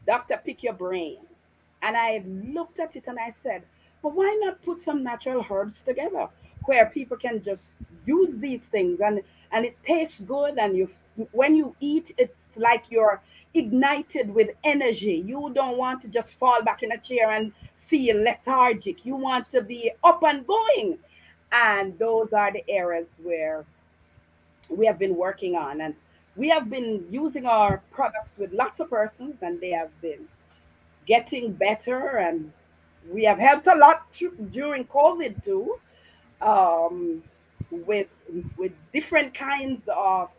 doctor pick your brain, and I looked at it and I said, "But why not put some natural herbs together where people can just use these things and it tastes good and when you eat, it's like you're ignited with energy. You don't want to just fall back in a chair and feel lethargic. You want to be up and going." And those are the areas where we have been working on. And we have been using our products with lots of persons, and they have been getting better. And we have helped a lot during COVID too, um, with different kinds of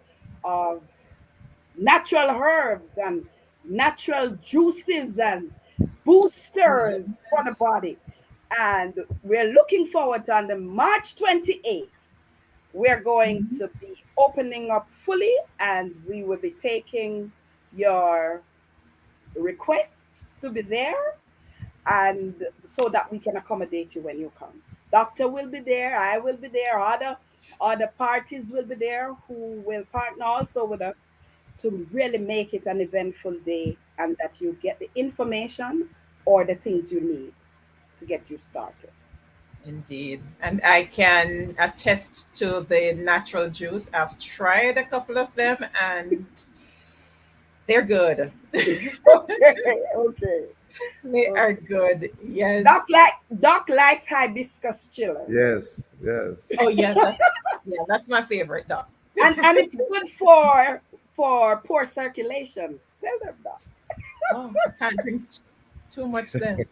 natural herbs and natural juices and boosters for the Yes. body. And we're looking forward to on the March 28th, we're going Mhm. to be opening up fully, and we will be taking your requests to be there, and so that we can accommodate you when you come. Doctor will be there, I will be there, other parties will be there who will partner also with us to really make it an eventful day, and that you get the information or the things you need to get you started. Indeed. And I can attest to the natural juice. I've tried a couple of them and they're good. Okay, okay, They are okay. good. Doc Yes. like Doc likes hibiscus chiller, Yes, yes. Oh yeah, that's my favorite dog. and it's good for poor circulation. Tell them that. Oh, I can't drink too much then.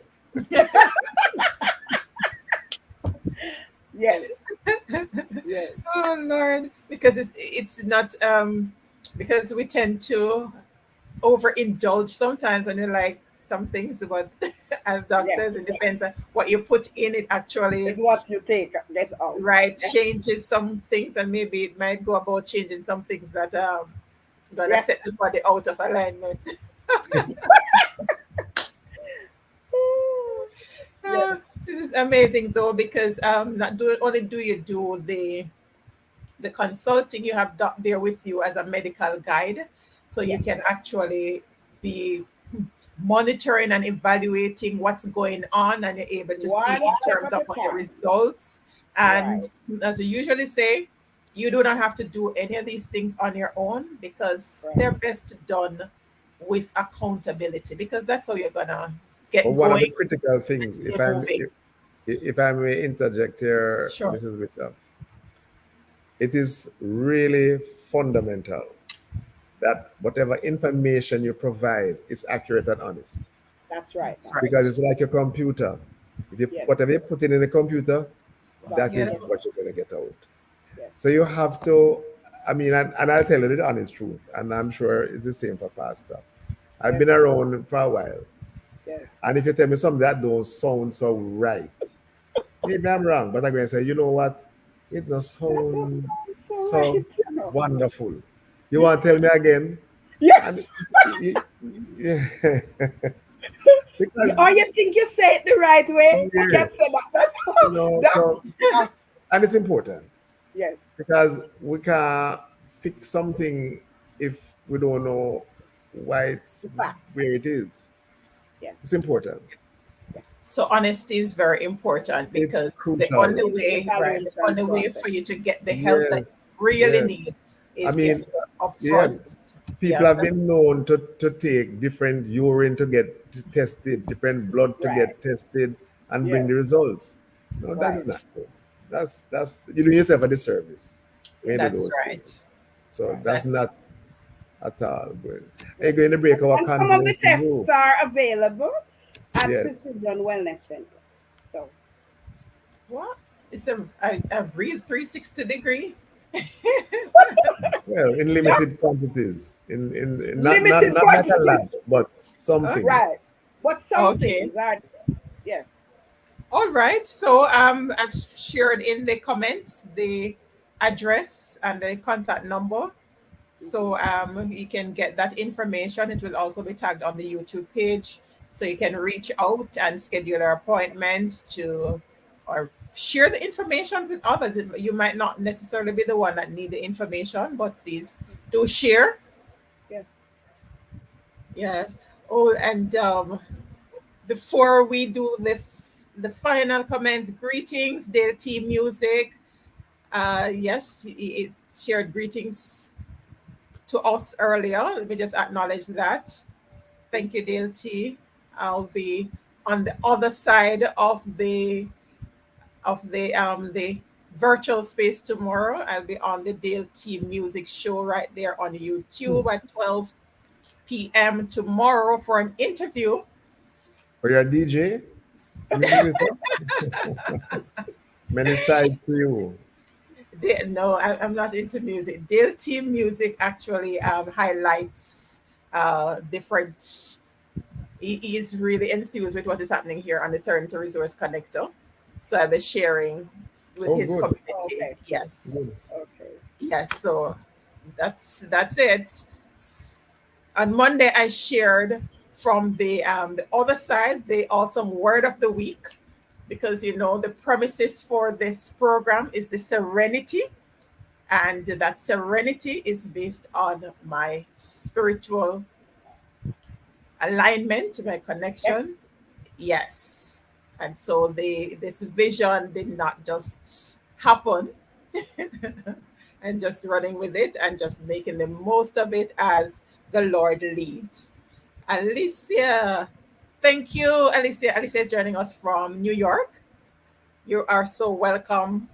Yes, yes, Oh Lord, because it's not because we tend to overindulge sometimes when you like some things, but as Doc yes. says, it depends on what you put in it It's actually, what you take gets out. right? Yes, Changes some things, and maybe it might go about changing some things that gonna yes. set the body out of alignment. Yes, This is amazing though because not do only do you do the consulting, you have doc there with you as a medical guide, so you yes. can actually be monitoring and evaluating what's going on, and you're able to see One in step terms at of a what the time. results. Right. And as we usually say, you do not have to do any of these things on your own because Right. they're best done with accountability, because that's how you're gonna But get one of the going critical and things, stay moving. if I may interject here, Sure. Mrs. Witcher, it is really fundamental that whatever information you provide is accurate and honest. That's right, That's man. Because right. it's like a computer. If you Yes. whatever you put in a computer, That's that Yeah, what is that's gets what, what out. you're gonna get out. Yes. So you have to, I mean, and I'll tell you the honest truth, and I'm sure it's the same for Pastor. I've Yes. been around for a while, Yes. and if you tell me something that don't sound so right, maybe I'm wrong, but I'm going to say, you know what? It does That does sound sound so right, so you know. wonderful. You want to tell me again? And Yes. yeah, Or because you think you say it the right way? I can yes, say that. That's you how know, that. so and it's important Yes. because we can't fix something if we don't know why it's The facts. where it is. Yes. It's important. Yes. so honesty is very important It's because the only crucial. In the way, right, the evaluation only way process. for you to get the help that Yes, you really yes. need I is if mean, you're yeah, upfront. People Yes, have been known to take different urine to get tested, different blood to Right. get tested, and bring Yes. the results. No, that is Right. not good. That's you're doing yourself a disservice when you do that's those right. things. So Right. that's That's not at all good. Are you Yes. going to break our And some of the confidence in tests you? are available at Yes. Precision Wellness Center. So what? It's a real 360-degree. Well, in yeah, limited quantities, in limited not like a lot, quantities. but some Oh, Right. things. But some okay. things are yes. All right. So I've shared in the comments the address and the contact number. Hmm. So you can get that information. It will also be tagged on the YouTube page. So you can reach out and schedule an appointment to or share the information with others. You might not necessarily be the one that need the information, but please do share. Yes. Yes. Oh, and before we do the final comments, greetings, Dale Team Music. Yes, it shared greetings to us earlier. Let me just acknowledge that. Thank you, Dale T. I'll be on the other side of the virtual space tomorrow. I'll be on the Dale T Music Show right there on YouTube at 12 p.m. tomorrow for an interview. Or you're a DJ, music visitor, many sides to you. No, I'm not into music. Dale Team Music actually highlights different. He is really enthused with what is happening here on the Serenity Resource Connector. So I'll be sharing with Oh, his good, community. Okay. Yes. good. Okay. Yes. So that's it. On Monday I shared from the other side the awesome word of the week because the premises for this program is the serenity, and that serenity is based on my spiritual alignment, my Yes. connection. Yes. And so this vision did not just happen and just running with it and just making the most of it as the Lord leads. Alicia, thank you. Alicia is joining us from New York. You are so welcome.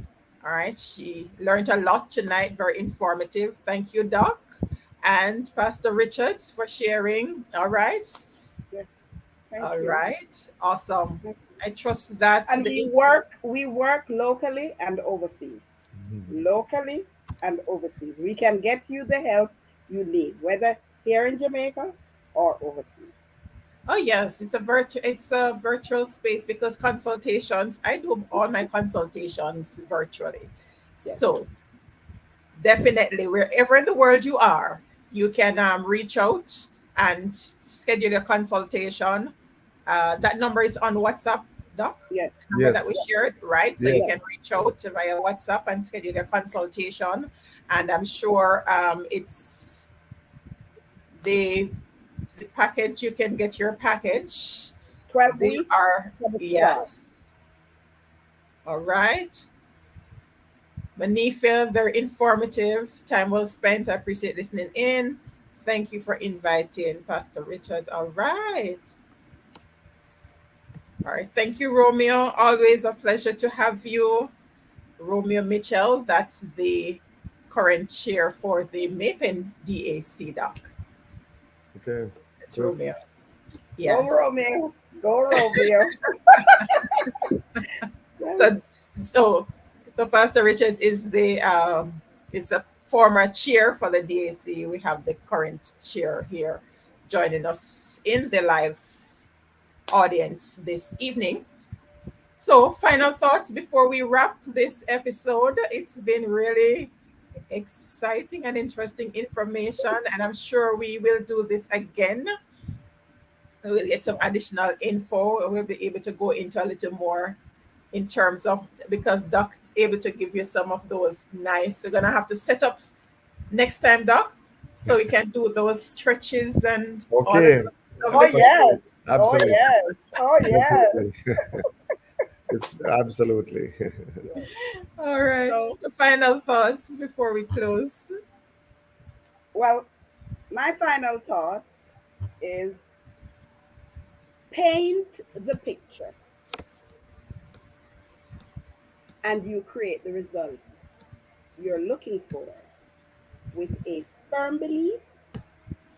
All right. She learned a lot tonight, very informative. Thank you, Doc. And Pastor Richards for sharing. All right. Yes. Thank All you. right. Awesome. Thank you. I trust that And we work locally and overseas. Locally and overseas. We can get you the help you need, whether here in Jamaica or overseas. oh yes, it's a virtual space because consultations, I do all my consultations virtually. Yes. So definitely, wherever in the world you are, you can reach out and schedule a consultation. That number is on WhatsApp, Doc. Yes. The number that we Yes, Yes. shared, right? So you yes. can Yes. reach out via WhatsApp and schedule a consultation. And I'm sure it's the the package. You can get your package. 12 They weeks are for the start. yes. All right. Manifa, very informative. Time well spent. I appreciate listening in. Thank you for inviting Pastor Richards. All right. All right. Thank you, Romeo. Always a pleasure to have you. Romeo Mitchell, that's the current chair for the MAPEN DAC doc. Okay, That's good. Romeo. Go Yes. Romeo. Go Romeo. Yes. So so so Pastor Richards is a former chair for the DAC. We have the current chair here joining us in the live audience this evening. So, final thoughts before we wrap this episode. It's been really exciting and interesting information, and I'm sure we will do this again. We'll get some additional info. We'll be able to go into a little more in terms of because Doc is able to give you some of those nice. You're gonna have to set up next time, Doc, so we can do those stretches and all the Okay, Oh lovely things. yes. absolutely, Oh absolutely, yes. Oh definitely. yes. It's absolutely. All right. So The final thoughts before we close. well, My final thought is paint the picture and you create the results you're looking for with a firm belief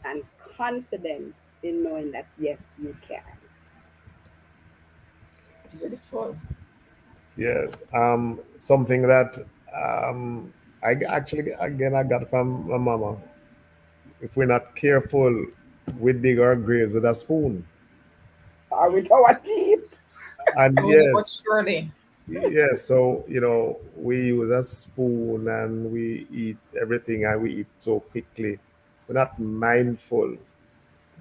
and confidence in knowing that yes, you can. Beautiful. Yes. Something that actually again I got from my mama. If we're not careful, we dig our graves with a spoon. Or with our teeth. And Slowly but yes, surely. yes. So we use a spoon and we eat everything and we eat so quickly. We're not mindful.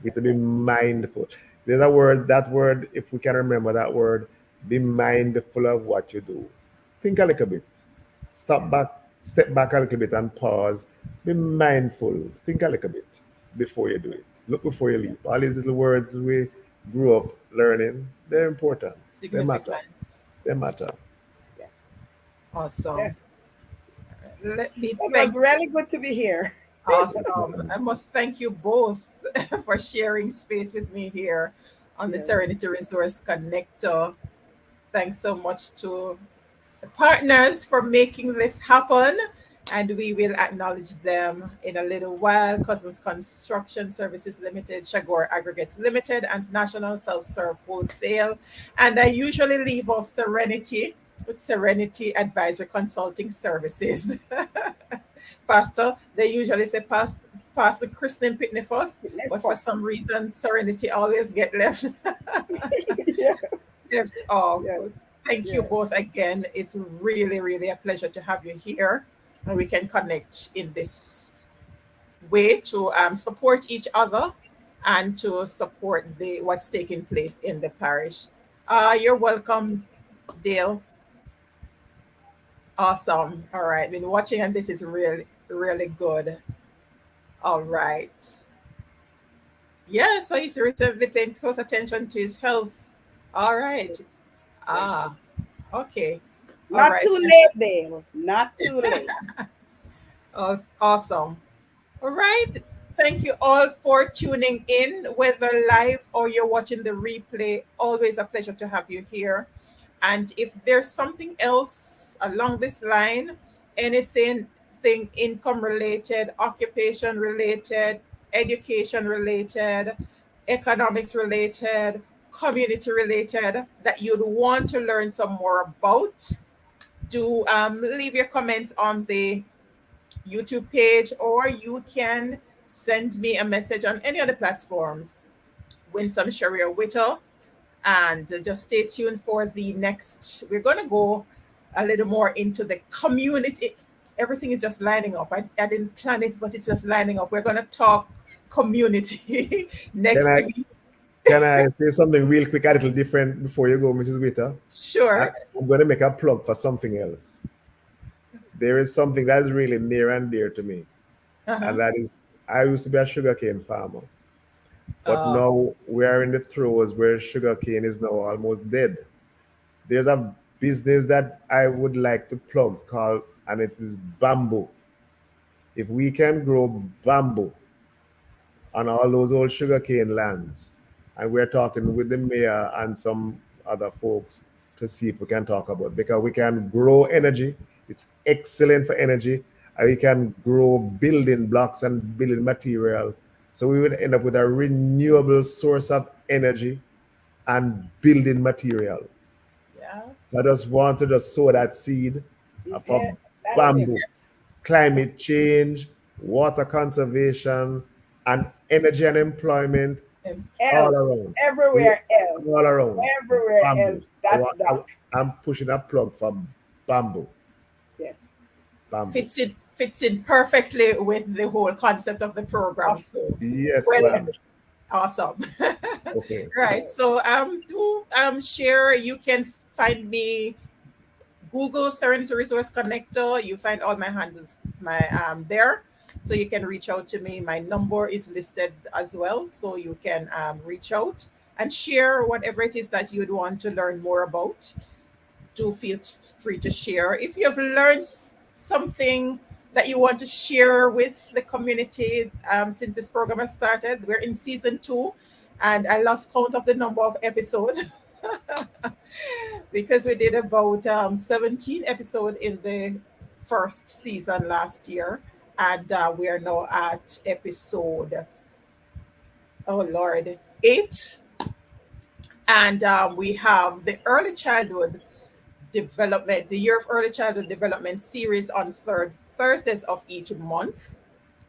We have to be mindful. There's a word, that word, if we can remember that word, be mindful of what you do. Think a little bit. Stop back, step back a little bit and pause. Be mindful. Think a little bit before you do it. Look before you Yeah. leap. All these little words we grew up learning, they're important. They matter. Significant. They matter. Yes. Awesome. Yes. Let me It was thank really good to be here. Awesome. I must thank you both for sharing space with me here on the Yes. Serenity Resource Connector. Thanks so much to the partners for making this happen. And we will acknowledge them in a little while. Cousins Construction Services Limited, Sha-Gore Aggregates Limited, and National Self-Serve Wholesale. And I usually leave off Serenity with Serenity Advisory Consulting Services. Pastor, they usually say Pastor Christine Pitney first, Let's but for pause. some reason Serenity always get left Yeah. left off. Yes. Thank you Yes. both again. It's really, really a pleasure to have you here, and we can connect in this way to support each other and to support the what's taking place in the parish. You're welcome, Dale. Awesome. All right, been watching, and this is really, really good. All right. Yeah, so he's recently paying close attention to his health. All right. Yes. Ah, okay. All Not right. too late, Dale. Not too late. Awesome. All right. Thank you all for tuning in, whether live or you're watching the replay. Always a pleasure to have you here. And if there's something else along this line, anything income related, occupation related, education related, economics related, community related that you'd want to learn some more about, do leave your comments on the YouTube page, or you can send me a message on any other platforms. Win some Sharia Witter, and just stay tuned for the next. We're going to go a little more into the community. Everything is just lining up. I didn't plan it, but it's just lining up. We're going to talk community Can next I week. can I say something real quick, a little different before you go, Mrs. Witter? Sure. I'm going to make a plug for something else. There is something that is really near and dear to me, Uh-huh. and that is I used to be a sugarcane farmer, but Uh, now we are in the throes where sugarcane is now almost dead. There's a business that I would like to plug called, and it is bamboo. If we can grow bamboo on all those old sugarcane lands, and we're talking with the mayor and some other folks to see if we can talk about it, because we can grow energy. It's excellent for energy, and we can grow building blocks and building material. So we would end up with a renewable source of energy and building material. I yes. just want to just sow that seed Yeah, for that's it. bamboo, Yes. climate change, water conservation, and energy and employment Um, all Else. around. We Everywhere else. all around. Everywhere else. Bamboo. That's that. I'm pushing a plug for bamboo. Yes. Bamboo. fits in perfectly with the whole concept of the program. Of So, Yes, well, ma'am. awesome. Okay. Right. So do share. You can find me Google Serenity Resource Connector. You find all my handles my there. So you can reach out to me. My number is listed as well. So you can reach out and share whatever it is that you'd want to learn more about. Do feel free to share. If you've learned something that you want to share with the community since this program has started? We're in season two, and I lost count of the number of episodes because we did about 17 episodes in the first season last year, and we are now at episode, oh Lord, 8. And we have the early childhood development, the Year of Early Childhood Development series on third Thursdays of each month.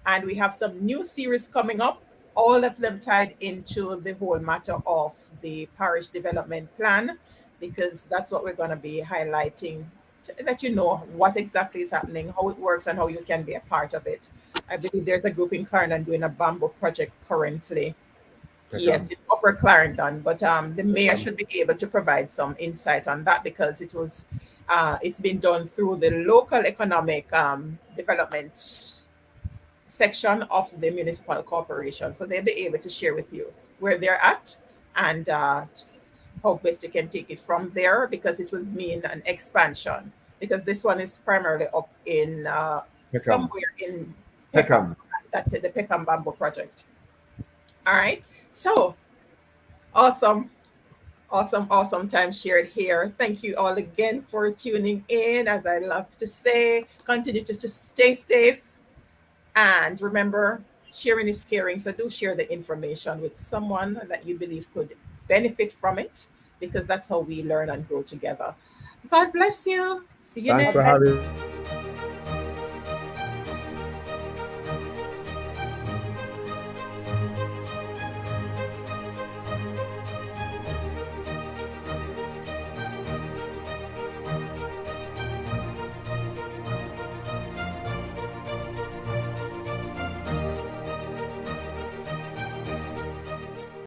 And we have some new series coming up, all of them tied into the whole matter of the parish development plan, because that's what we're going to be highlighting to let you know what exactly is happening, how it works, and how you can be a part of it. I believe there's a group in Clarendon doing a bamboo project currently. Yes, Peckham. in Upper Clarendon, but the mayor Peckham. should be able to provide some insight on that because it's been done through the local economic development section of the municipal corporation. So they'll be able to share with you where they're at and how best you can take it from there because it will mean an expansion. Because this one is primarily up in Peckham. somewhere in Peckham. Peckham. That's it, the Peckham Bamboo Project. All right. So awesome. Awesome, awesome time shared here. Thank you all again for tuning in. As I love to say, continue to stay safe. And remember, sharing is caring. So do share the information with someone that you believe could benefit from it because that's how we learn and grow together. God bless you. See you Thanks God for next. bless having you. me.